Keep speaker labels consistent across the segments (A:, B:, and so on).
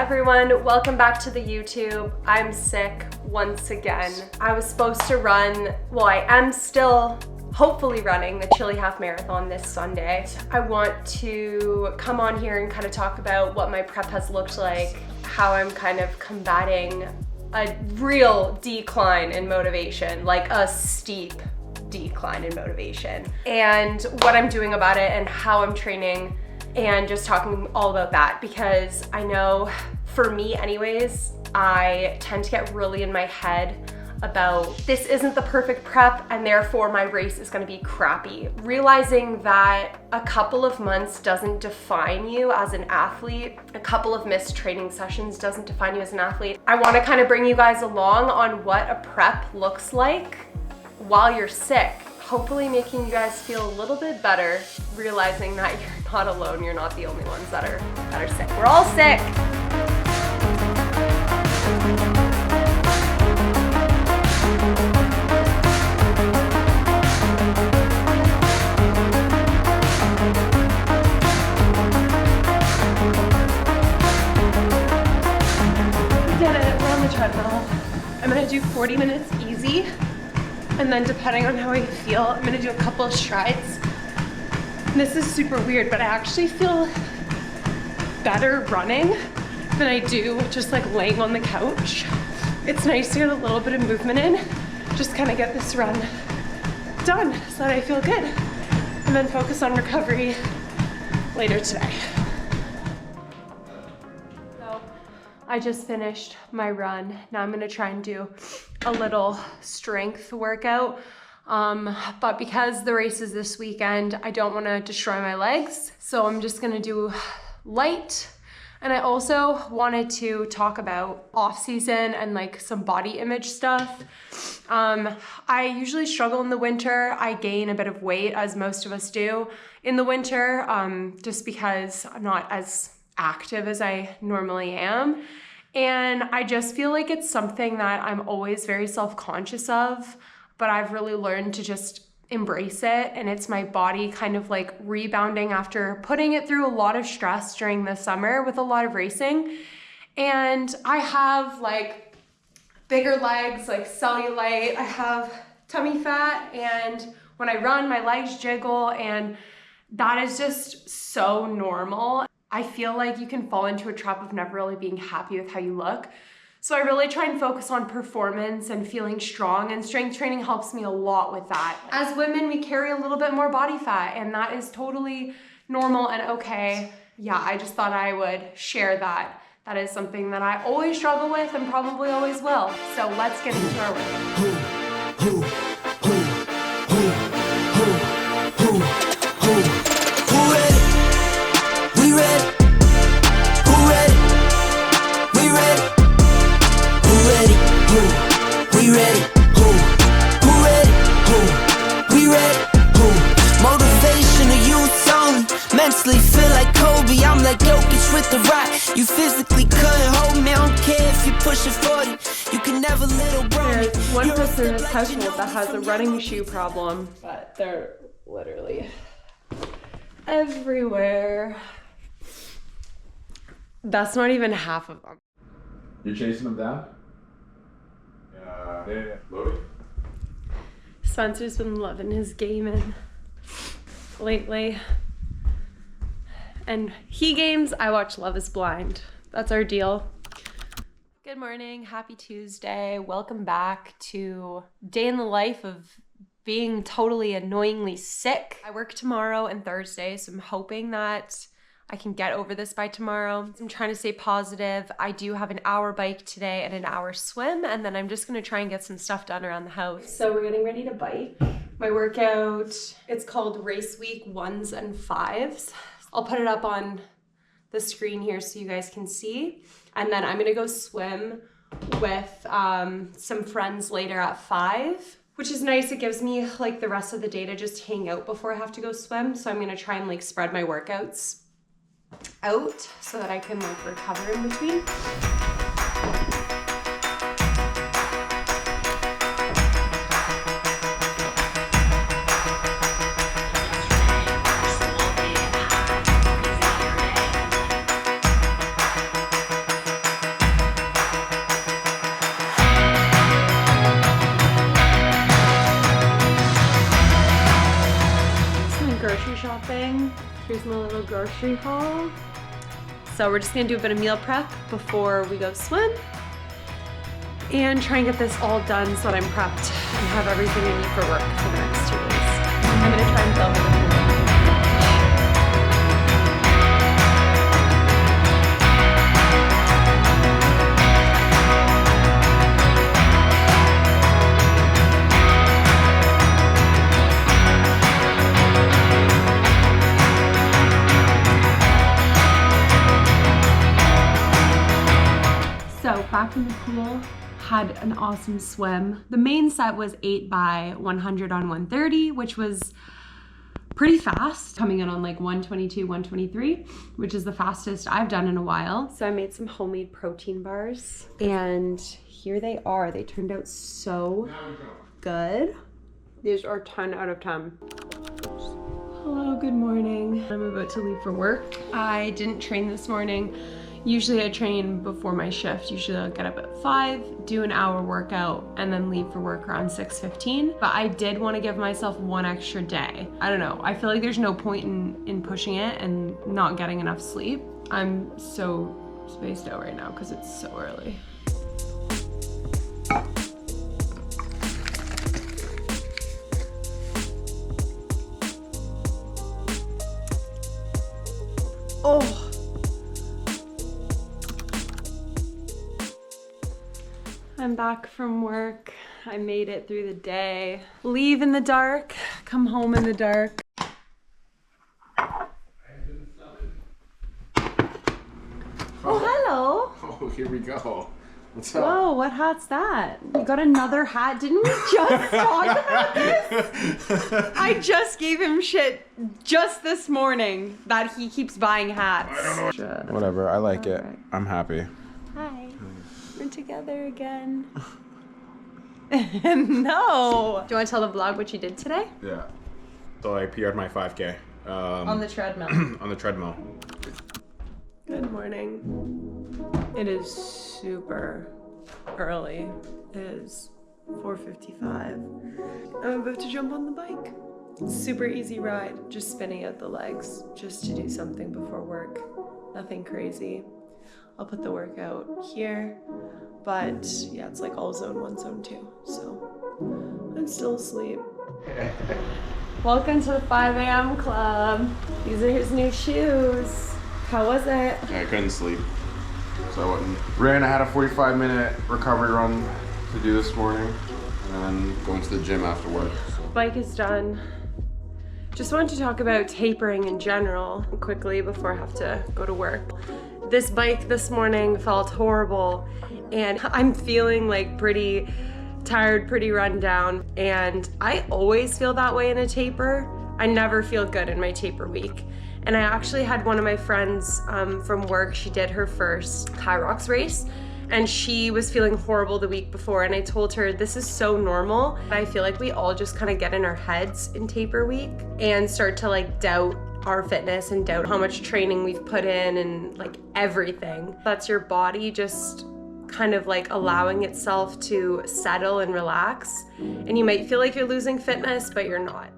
A: everyone, welcome back to the YouTube. I'm sick once again. I was supposed to run, well, I am still hopefully running the Chile Half Marathon this Sunday. I want to come on here and kind of talk about what my prep has looked like, how I'm kind of combating a real decline in motivation, like a steep decline in motivation, and what I'm doing about it and how I'm training, and just talking all about that, because I know for me anyways, I tend to get really in my head about this isn't the perfect prep and therefore my race is going to be crappy. Realizing that a couple of months doesn't define you as an athlete, a couple of missed training sessions doesn't define you as an athlete. I want to kind of bring you guys along on what a prep looks like while you're sick, hopefully making you guys feel a little bit better, realizing that you're not alone, you're not the only ones that are sick. We're all sick. We did it, we're on the treadmill. I'm gonna do 40 minutes easy. And then depending on how I feel, I'm gonna do a couple of strides. And this is super weird, but I actually feel better running than I do just like laying on the couch. It's nice to get a little bit of movement in, just kind of get this run done so that I feel good. And then focus on recovery later today. I just finished my run. Now I'm gonna try and do a little strength workout. But because the race is this weekend, I don't wanna destroy my legs. So I'm just gonna do light. And I also wanted to talk about off-season and like some body image stuff. I usually struggle in the winter. I gain a bit of weight, as most of us do in the winter, just because I'm not as active as I normally am. And I just feel like it's something that I'm always very self-conscious of, but I've really learned to just embrace it. And it's my body kind of like rebounding after putting it through a lot of stress during the summer with a lot of racing. And I have like bigger legs, like cellulite, I have tummy fat, and when I run, my legs jiggle, and that is just so normal. I feel like you can fall into a trap of never really being happy with how you look. So I really try and focus on performance and feeling strong, and strength training helps me a lot with that. As women, we carry a little bit more body fat, and that is totally normal and okay. Yeah, I just thought I would share that. That is something that I always struggle with and probably always will. So let's get into our workout.
B: Mentally feel like Kobe, I'm like Jokic with the rock. You physically couldn't hold me, I don't care if you push it 40. You can never little bro.
A: There's one person in this household that has a running shoe problem, but they're literally everywhere. That's not even half of them.
C: You're chasing them down? Yeah. Loading?
A: Spencer's been loving his gaming lately. And he games, I watch Love is Blind. That's our deal. Good morning, happy Tuesday. Welcome back to day in the life of being totally annoyingly sick. I work tomorrow and Thursday, so I'm hoping that I can get over this by tomorrow. I'm trying to stay positive. I do have an hour bike today and an hour swim, and then I'm just gonna try and get some stuff done around the house. So we're getting ready to bike. My workout, it's called Race Week 1s and 5s. I'll put it up on the screen here so you guys can see. And then I'm gonna go swim with some friends later at 5, which is nice. It gives me like the rest of the day to just hang out before I have to go swim. So I'm gonna try and like spread my workouts out so that I can like recover in between. shopping. Here's my little grocery haul. So we're just gonna do a bit of meal prep before we go swim and try and get this all done so that I'm prepped and have everything I need for work for the next 2 days. I'm gonna try and film in the pool. So back in the pool, had an awesome swim. The main set was 8 by 100 on 130, which was pretty fast, coming in on like 122, 123, which is the fastest I've done in a while. So I made some homemade protein bars, and here they are. They turned out so good. These are 10 out of 10. Hello, good morning. I'm about to leave for work. I didn't train this morning. Usually I train before my shift. Usually I'll get up at 5, do an hour workout, and then leave for work around 6:15. But I did want to give myself one extra day. I don't know. I feel like there's no point in pushing it and not getting enough sleep. I'm so spaced out right now because it's so early. Oh. I'm back from work. I made it through the day. Leave in the dark, come home in the dark. Oh, hello.
C: Oh, here we go. What's up?
A: Whoa, what hat's that? You got another hat? Didn't we just talk about this? I just gave him shit just this morning that he keeps buying hats.
C: I don't know. Whatever, I like it.
A: Right.
C: I'm happy.
A: Hi. We're together again. No. Do you want to tell the vlog what you did today?
C: Yeah. So I PR'd my 5K.
A: On the treadmill.
C: On the treadmill.
A: Good morning. It is super early. It is 4:55. I'm about to jump on the bike. Super easy ride, just spinning out the legs, just to do something before work. Nothing crazy. I'll put the workout here, but yeah, it's like all zone 1, zone 2, so I'm still asleep. Welcome to the 5 a.m. club. These are his new shoes. How was it?
C: Yeah, I couldn't sleep. So I ran. I had a 45-minute recovery run to do this morning, and then going to the gym after work.
A: Bike is done. Just wanted to talk about tapering in general quickly before I have to go to work. This bike this morning felt horrible, and I'm feeling like pretty tired, pretty run down, and I always feel that way in a taper. I never feel good in my taper week. And I actually had one of my friends from work, she did her first High Rocks race, and she was feeling horrible the week before, and I told her this is so normal. I feel like we all just kind of get in our heads in taper week and start to like doubt our fitness and doubt how much training we've put in and like everything. That's your body just kind of like allowing itself to settle and relax. And you might feel like you're losing fitness, but you're not.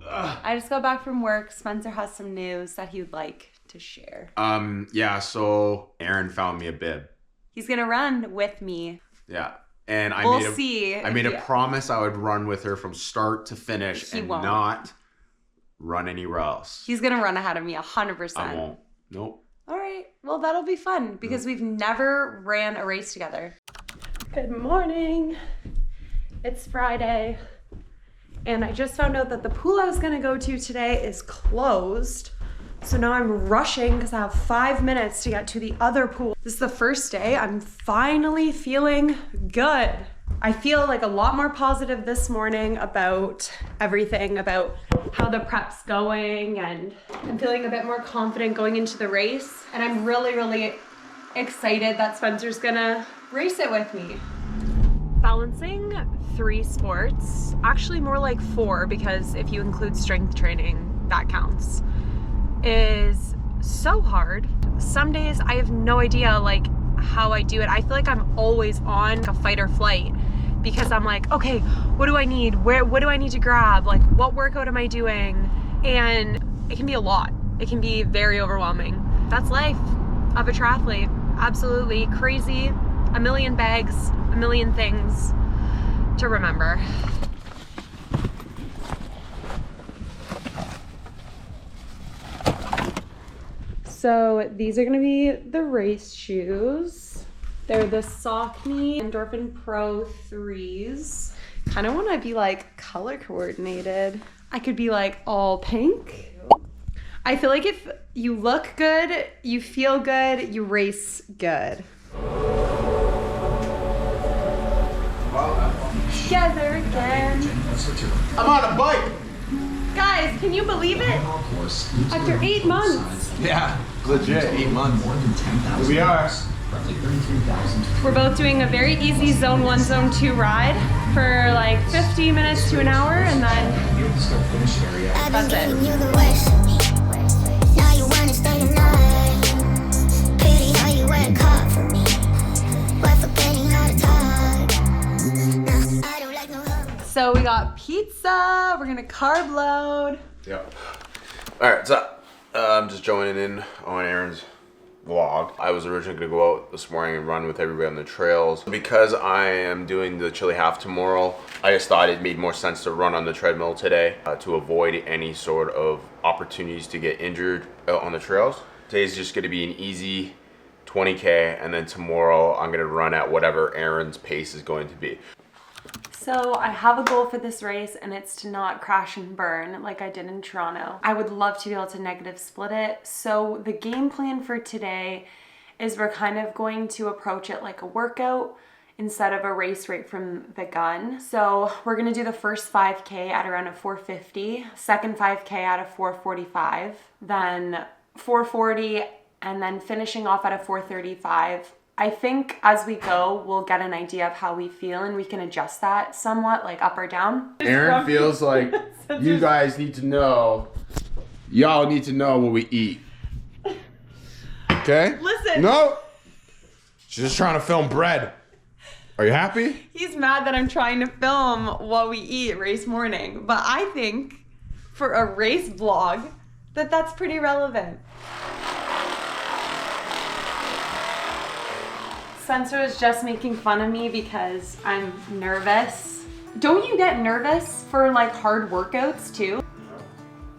A: I just got back from work. Spencer has some news that he would like to share.
C: Yeah, so Aaron found me a bib.
A: He's gonna run with me.
C: Yeah. And I made a promise I would run with her from start to finish and not run anywhere else.
A: He's gonna run ahead of me 100%.
C: I won't. Nope.
A: All right. Well, that'll be fun because we've never ran a race together. Good morning. It's Friday. And I just found out that the pool I was gonna go to today is closed. So now I'm rushing because I have 5 minutes to get to the other pool. This is the first day. I'm finally feeling good. I feel like a lot more positive this morning about everything, about how the prep's going, and I'm feeling a bit more confident going into the race. And I'm really, really excited that Spencer's gonna race it with me. Balancing 3 sports, actually more like 4 because if you include strength training, that counts, is so hard. Some days I have no idea like how I do it. I feel like I'm always on a fight or flight because I'm like, okay, what do I need? What do I need to grab? Like, what workout am I doing? And it can be a lot. It can be very overwhelming. That's life of a triathlete. Absolutely crazy. A million bags, a million things to remember. So these are gonna be the race shoes. They're the Saucony Endorphin Pro 3s. Kind of want to be like color coordinated. I could be like all pink. I feel like if you look good, you feel good, you race good. Together again.
C: I'm on a bike.
A: Guys, can you believe it? After 8 months.
C: Yeah, legit 8 months. Here we are.
A: We're both doing a very easy zone 1, zone 2 ride for like 50 minutes to an hour, and then that's it.
D: Now you wanna stay tonight. Pretty how you work hard for me. But forgetting how to talk. Nah, I don't like no hug.
A: So we got pizza. We're gonna carb load.
C: Yep. All right, so I'm just joining in on Aaron's vlog. I was originally gonna go out this morning and run with everybody on the trails. Because I am doing the Chili Half tomorrow, I just thought it made more sense to run on the treadmill today to avoid any sort of opportunities to get injured out on the trails. Today's just gonna be an easy 20K, and then tomorrow I'm gonna run at whatever Aaron's pace is going to be.
A: So I have a goal for this race, and it's to not crash and burn like I did in Toronto. I would love to be able to negative split it. So the game plan for today is we're kind of going to approach it like a workout instead of a race right from the gun. So we're gonna do the first 5K at around a 450, second 5K at a 445, then 440, and then finishing off at a 435. I think as we go, we'll get an idea of how we feel, and we can adjust that somewhat, like up or down.
C: Aaron feels like you guys need to know, y'all need to know what we eat. Okay?
A: Listen.
C: No. She's just trying to film bread. Are you happy?
A: He's mad that I'm trying to film what we eat race morning, but I think for a race vlog that's pretty relevant. Spencer is just making fun of me because I'm nervous. Don't you get nervous for like hard workouts too?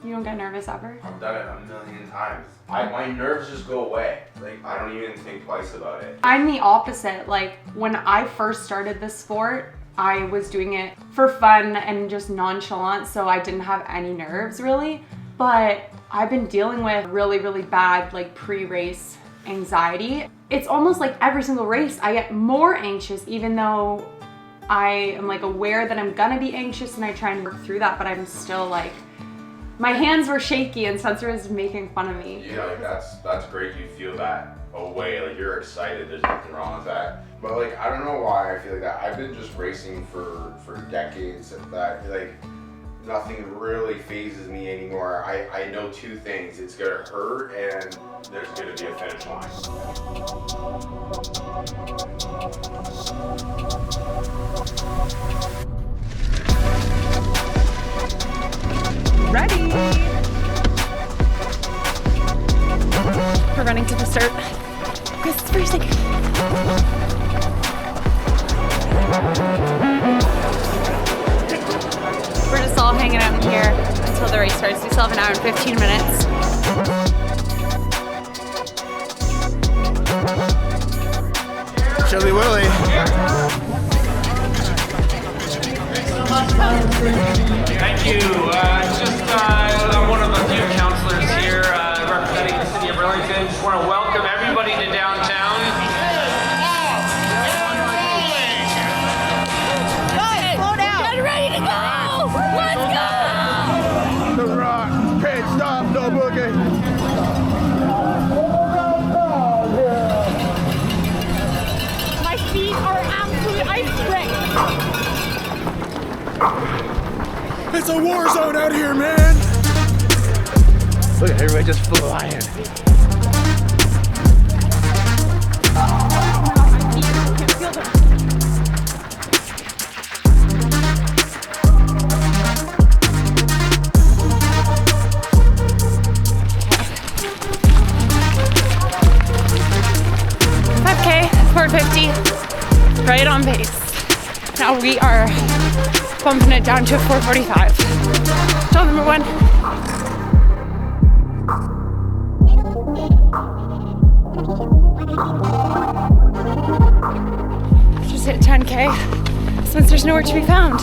A: You don't get nervous ever?
C: I've done it a million times. My nerves just go away. Like, I don't even think twice about it.
A: I'm the opposite. Like, when I first started this sport, I was doing it for fun and just nonchalant, so I didn't have any nerves really. But I've been dealing with really, really bad like pre-race anxiety. It's almost like every single race I get more anxious, even though I am like aware that I'm gonna be anxious, and I try and work through that, but I'm still like, my hands were shaky and Spencer was making fun of me.
C: Yeah, like that's great you feel that away, like you're excited, there's nothing wrong with that. But like, I don't know why I feel like that. I've been just racing for decades, that like nothing really phases me anymore. I know two things, it's gonna hurt and there's gonna be a finish line.
A: Ready? We're running to the start. Chris, it's freezing. We're just all hanging out in here until the race starts. We still have an hour and 15 minutes.
C: Chili Willy.
E: Thank you. I'm one of the few counselors here representing the city of Burlington. Just want to welcome everybody to downtown.
D: Guys, slow down. Get ready to go. Let's go.
C: The Rock, can't stop, no boogie.
D: My feet are absolutely ice rink.
C: It's a war zone out here, man! Look, everybody just flying.
A: stayed on pace. Now we are bumping it down to a 4:45. Still number one. Just hit 10K. Spencer's nowhere to be found.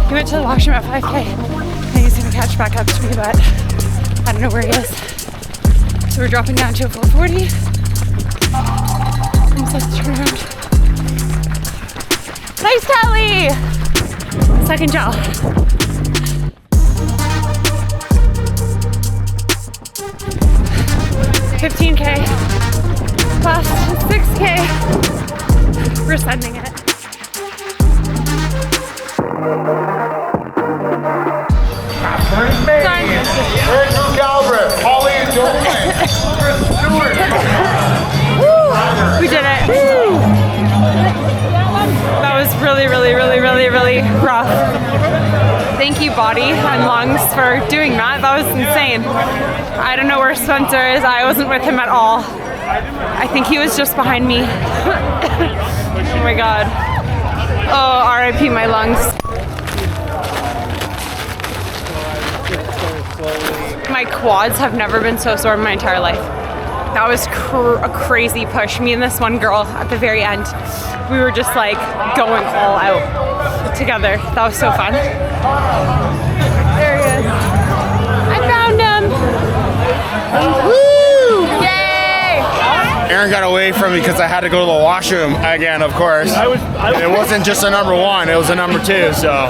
A: He went to the washroom at 5K. I think he's gonna catch back up to me, but I don't know where he is. So we're dropping down to a 4:40. Almost like the turnaround. Nice tally! Second gel. $15K. Last 6K. We're sending it. We did it. That was really rough. Thank you, body and lungs, for doing that. That was insane. I don't know where Spencer is. I wasn't with him at all. I think he was just behind me. Oh my God. Oh, RIP my lungs. My quads have never been so sore in my entire life. That was a crazy push. Me and this one girl at the very end, we were just like going all out together. That was so fun. There he is. I found him. Woo! Yay!
F: Aaron got away from me because I had to go to the washroom again, of course. And it wasn't just a number one, it was a number two, so.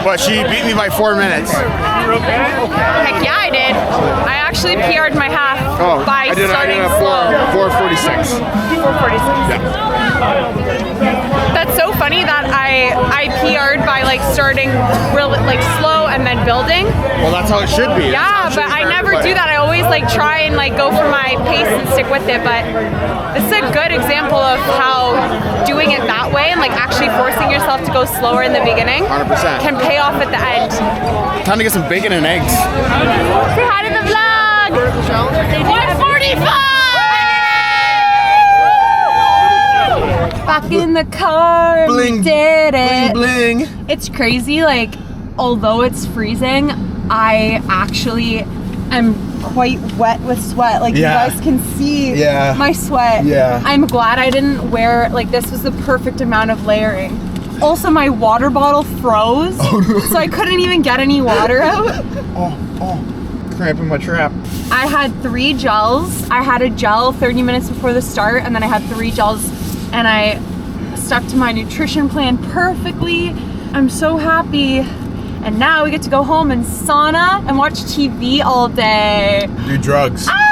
F: But she beat me by 4 minutes.
A: Heck yeah, I did. I actually PR'd my half by
F: I did
A: starting
F: at
A: slow.
F: 4:46.
A: 4:46.
F: Yeah.
A: That's so funny that I PR'd by like starting real like slow and then building.
F: Well, that's how it should be.
A: Yeah, but I never do that. I always like try and like go for my pace and stick with it. But this is a good example of how doing it that way and like actually forcing yourself to go slower in the beginning
F: 100%.
A: can pay off at the end.
F: Time to get some bacon and eggs.
A: Say hi to the vlog. 145. Back in the car, we did it.
F: Bling, bling.
A: It's crazy, like, although it's freezing, I actually am quite wet with sweat. Like,
F: Yeah.
A: you guys can see
F: Yeah.
A: my sweat.
F: Yeah.
A: I'm glad I didn't wear, like, this was the perfect amount of layering. Also, my water bottle froze, so I couldn't even get any water out.
F: Oh, cramping my trap.
A: I had 3 gels. I had a gel 30 minutes before the start, and then I had 3 gels, and I stuck to my nutrition plan perfectly. I'm so happy. And now we get to go home and sauna and watch TV all day.
F: Do drugs.
A: Ah!